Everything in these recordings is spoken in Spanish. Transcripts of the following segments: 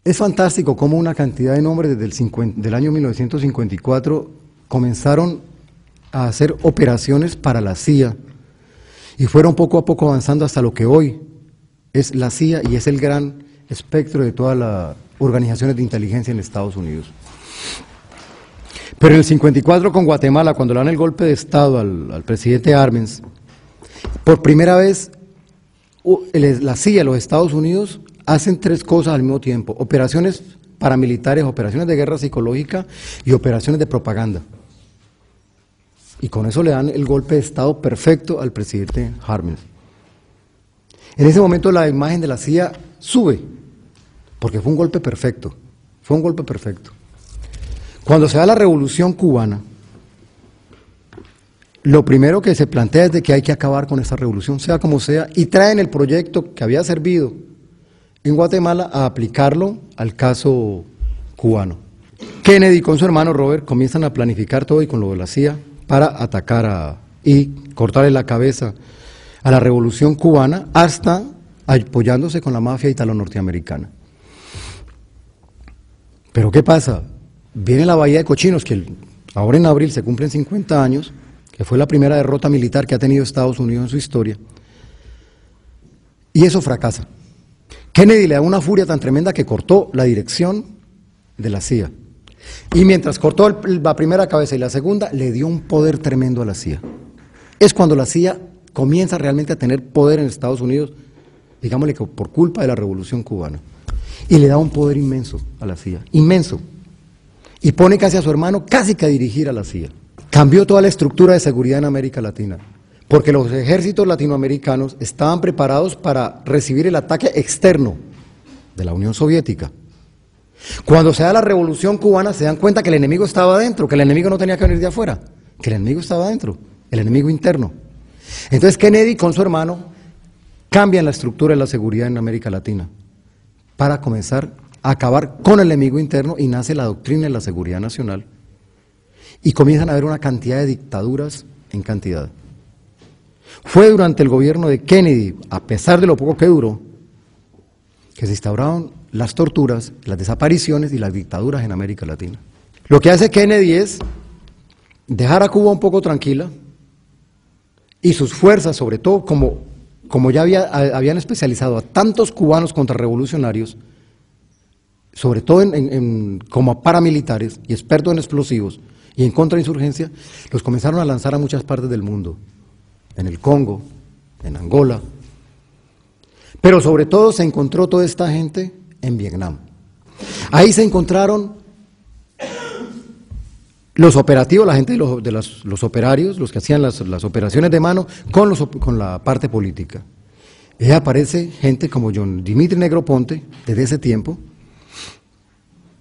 Es fantástico cómo una cantidad de nombres desde del año 1954 comenzaron a hacer operaciones para la CIA y fueron poco a poco avanzando hasta lo que hoy es la CIA y es el gran espectro de todas las organizaciones de inteligencia en Estados Unidos. Pero en el 54 con Guatemala, cuando le dan el golpe de Estado al presidente Arbenz, por primera vez la CIA, los Estados Unidos, hacen tres cosas al mismo tiempo: operaciones paramilitares, operaciones de guerra psicológica y operaciones de propaganda. Y con eso le dan el golpe de Estado perfecto al presidente Arbenz. En ese momento la imagen de la CIA sube, porque fue un golpe perfecto, fue un golpe perfecto. Cuando se da la Revolución Cubana, lo primero que se plantea es de que hay que acabar con esta revolución, sea como sea, y traen el proyecto que había servido en Guatemala a aplicarlo al caso cubano. Kennedy con su hermano Robert comienzan a planificar todo y con lo de la CIA para atacar y cortarle la cabeza a la revolución cubana, hasta apoyándose con la mafia italo-norteamericana. Pero ¿qué pasa? Viene la Bahía de Cochinos, que ahora en abril se cumplen 50 años, que fue la primera derrota militar que ha tenido Estados Unidos en su historia, y eso fracasa. Kennedy le da una furia tan tremenda que cortó la dirección de la CIA, y mientras cortó la primera cabeza y la segunda, le dio un poder tremendo a la CIA. Es cuando la CIA comienza realmente a tener poder en Estados Unidos, digámosle que por culpa de la Revolución Cubana, y le da un poder inmenso a la CIA, inmenso, y pone casi a su hermano casi que a dirigir a la CIA. Cambió toda la estructura de seguridad en América Latina, porque los ejércitos latinoamericanos estaban preparados para recibir el ataque externo de la Unión Soviética. Cuando se da la Revolución Cubana se dan cuenta que el enemigo estaba adentro, que el enemigo no tenía que venir de afuera, que el enemigo estaba adentro, el enemigo interno. Entonces Kennedy con su hermano cambian la estructura de la seguridad en América Latina para comenzar a acabar con el enemigo interno, y nace la doctrina de la seguridad nacional, y comienzan a haber una cantidad de dictaduras en cantidad. Fue durante el gobierno de Kennedy, a pesar de lo poco que duró, que se instauraron las torturas, las desapariciones y las dictaduras en América Latina. Lo que hace Kennedy es dejar a Cuba un poco tranquila, y sus fuerzas, sobre todo como ya habían especializado a tantos cubanos contrarrevolucionarios, sobre todo como paramilitares y expertos en explosivos y en contrainsurgencia, los comenzaron a lanzar a muchas partes del mundo, en el Congo, en Angola, pero sobre todo se encontró toda esta gente en Vietnam. Ahí se encontraron los operativos, la gente de los operarios, los que hacían las operaciones de mano, con la parte política. Y aparece gente como John Dimitri Negroponte, desde ese tiempo,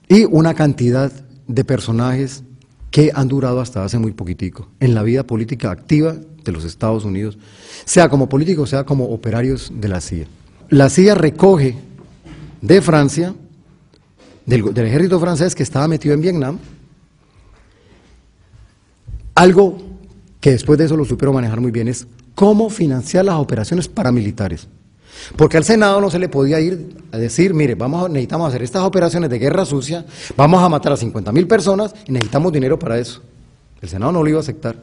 y una cantidad de personajes que han durado hasta hace muy poquitico en la vida política activa de los Estados Unidos, sea como políticos, sea como operarios de la CIA. La CIA recoge de Francia, del ejército francés que estaba metido en Vietnam, algo que después de eso lo supieron manejar muy bien, es cómo financiar las operaciones paramilitares. Porque al Senado no se le podía ir a decir, mire, necesitamos hacer estas operaciones de guerra sucia, vamos a matar a 50.000 personas y necesitamos dinero para eso. El Senado no lo iba a aceptar.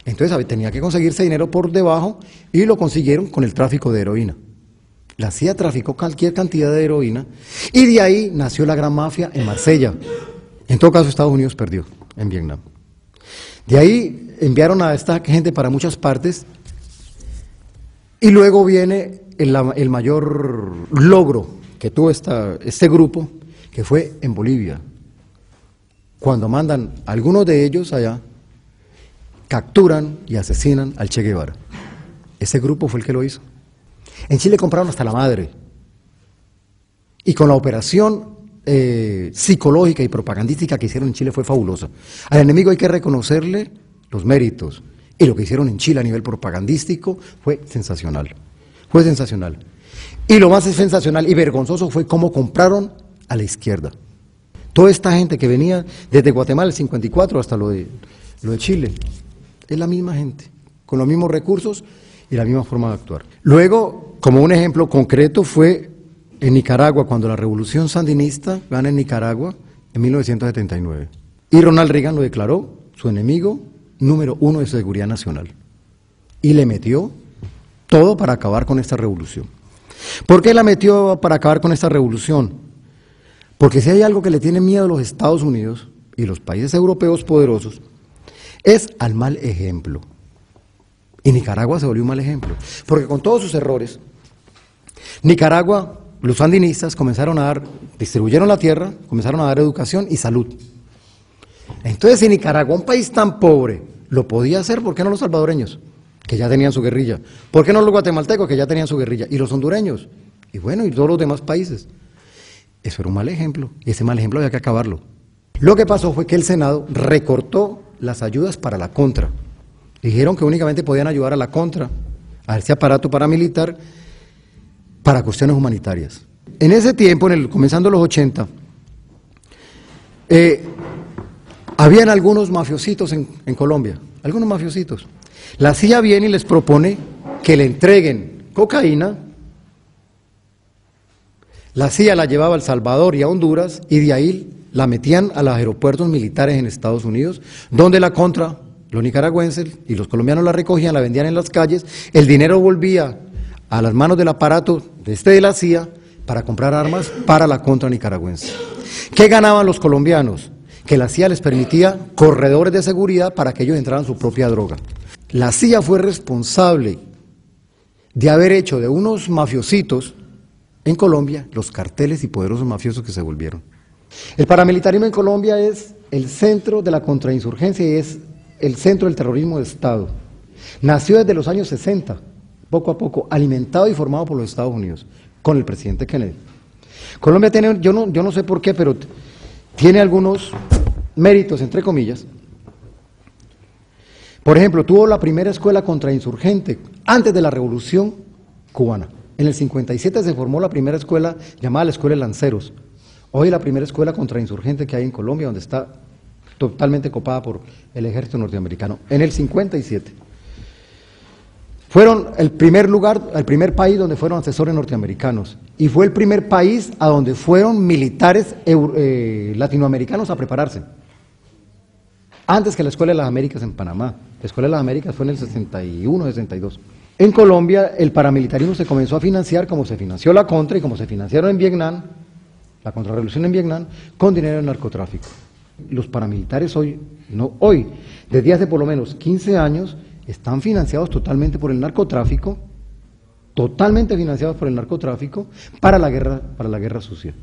Entonces tenía que conseguirse dinero por debajo, y lo consiguieron con el tráfico de heroína. La CIA traficó cualquier cantidad de heroína, y de ahí nació la gran mafia en Marsella. En todo caso, Estados Unidos perdió en Vietnam. De ahí enviaron a esta gente para muchas partes, y luego viene el mayor logro que tuvo este grupo, que fue en Bolivia, cuando mandan a algunos de ellos allá, capturan y asesinan al Che Guevara. Ese grupo fue el que lo hizo. En Chile compraron hasta la madre, y con la operación psicológica y propagandística que hicieron en Chile fue fabulosa. Al enemigo hay que reconocerle los méritos, y lo que hicieron en Chile a nivel propagandístico fue sensacional. Fue sensacional. Y lo más sensacional y vergonzoso fue cómo compraron a la izquierda. Toda esta gente que venía desde Guatemala el 54 hasta lo de Chile, es la misma gente, con los mismos recursos y la misma forma de actuar. Luego, como un ejemplo concreto, fue en Nicaragua cuando la revolución sandinista gana en Nicaragua en 1979. Y Ronald Reagan lo declaró su enemigo número 1 de seguridad nacional. Y le metió todo para acabar con esta revolución. ¿Por qué la metió para acabar con esta revolución? Porque si hay algo que le tiene miedo a los Estados Unidos y los países europeos poderosos, es al mal ejemplo. Y Nicaragua se volvió un mal ejemplo. Porque con todos sus errores, Nicaragua, los sandinistas distribuyeron la tierra, comenzaron a dar educación y salud. Entonces, si Nicaragua, un país tan pobre, lo podía hacer, ¿por qué no los salvadoreños, que ya tenían su guerrilla? ¿Por qué no los guatemaltecos, que ya tenían su guerrilla? Y los hondureños, y bueno, y todos los demás países. Eso era un mal ejemplo, y ese mal ejemplo había que acabarlo. Lo que pasó fue que el Senado recortó las ayudas para la contra. Dijeron que únicamente podían ayudar a la contra, a ese aparato paramilitar, para cuestiones humanitarias. En ese tiempo, comenzando los 80, habían algunos mafiositos en Colombia, algunos mafiositos. La CIA viene y les propone que le entreguen cocaína. La CIA la llevaba a El Salvador y a Honduras y de ahí la metían a los aeropuertos militares en Estados Unidos, donde la contra, los nicaragüenses y los colombianos la recogían, la vendían en las calles, el dinero volvía a las manos del aparato de la CIA para comprar armas para la contra nicaragüense. ¿Qué ganaban los colombianos? Que la CIA les permitía corredores de seguridad para que ellos entraran su propia droga. La CIA fue responsable de haber hecho de unos mafiositos en Colombia los carteles y poderosos mafiosos que se volvieron. El paramilitarismo en Colombia es el centro de la contrainsurgencia y es el centro del terrorismo de Estado. Nació desde los años 60, poco a poco, alimentado y formado por los Estados Unidos, con el presidente Kennedy. Colombia tiene, yo no sé por qué, pero tiene algunos méritos, entre comillas. Por ejemplo, tuvo la primera escuela contrainsurgente antes de la Revolución Cubana. En el 57 se formó la primera escuela llamada la Escuela de Lanceros. Hoy la primera escuela contrainsurgente que hay en Colombia, donde está totalmente copada por el ejército norteamericano. En el 57. Fueron el primer país donde fueron asesores norteamericanos. Y fue el primer país a donde fueron militares latinoamericanos a prepararse. Antes que la Escuela de las Américas en Panamá. La Escuela de las Américas fue en el 61, 62. En Colombia el paramilitarismo se comenzó a financiar como se financió la contra y como se financiaron en Vietnam, la contrarrevolución en Vietnam, con dinero del narcotráfico. Los paramilitares desde hace por lo menos 15 años, están financiados totalmente por el narcotráfico, totalmente financiados por el narcotráfico para la guerra sucia.